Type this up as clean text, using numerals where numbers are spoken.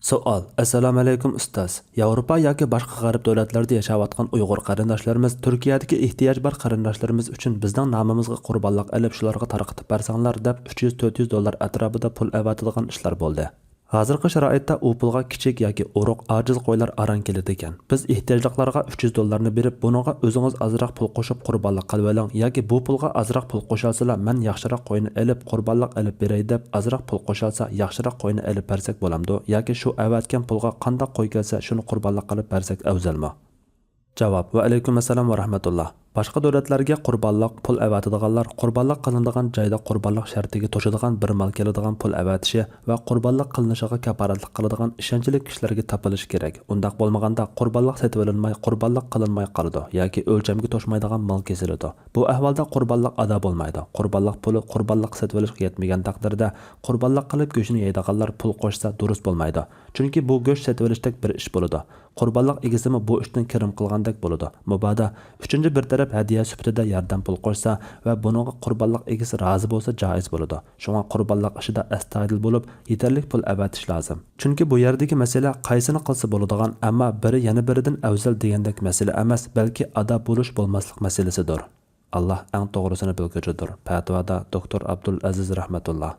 Savol. Assalomu alaykum ustoz. Yevropa yoki boshqa g'arb davlatlarida yashayotgan Uyg'ur qarindoshlarimiz Turkiyadagi ehtiyoj bor qarindoshlarimiz uchun bizning nomimizga qurbonlik olib shularga tarqatib bersanglar deb 300-400 dollar atrofida pul avatadigan ishlar bo'ldi. Hozirgi sharoitda u pulga kichik yoki urug' ojiz qo'ylar aran keladi ekan. Biz ehtiyojlilarga 300 dollarni berib, buningga o'zingiz azroq pul qo'shib qurbonlik qilib oling yoki bu pulga azroq pul qo'shalsalar, men yaxshiroq qo'yni olib qurbonlik olib beray deb azroq pul qo'shalsa, yaxshiroq qo'yni olib bersak bo'lamdi yoki shu avatgan pulga qanday qo'y kelsa, shuni qurbonlik qilib bersak afzalmi? Javob: Va alaykum assalom va rahmatulloh. Boshqa davlatlarga qurbonlik pul avatadiganlar qurbonlik qilinadigan joyda qurbonlik shartiga to'shadigan bir mal keladigan pul avatishi va qurbonlik qilinishiga kaforatlik qiladigan ishonchli kishilarga topilishi kerak. Undaq bo'lmaganda qurbonlik sotib olinmay, qurbonlik qilinmay qoladi yoki o'lchamga to'shmaydigan mal kesiladi. Bu ahvolda qurbonlik ado bo'lmaydi. Qurbonlik puli qurbonlik sotib olishga yetmagan taqdirda qurbonlik qilib go'shtni yeydiganlar pul qo'shsa durust bo'lmaydi. Chunki bu go'sht sotib olishdek bir ish bo'ladi. Qurbonlik egisimi bu ishdan kirim qilgandek bo'ladi. Mabodo uchinchi bir taraf hadiya sifatida yordam pul qo'shsa va buningga qurbonlik egisi rozi bo'lsa joiz bo'ladi. Shunga qurbonlik ishida astoydil bo'lib, yetarli pul avatish lozim. Chunki bu yerdagi masala qaysini qilsa bo'ladigan, ammo biri yana biridan afzal degandek masala emas, balki ado bo'lish bo'lmaslik masalasidir. Alloh eng to'g'risini bilguchidir. Fatvoda Doktor Abdul Aziz rahmatulloh.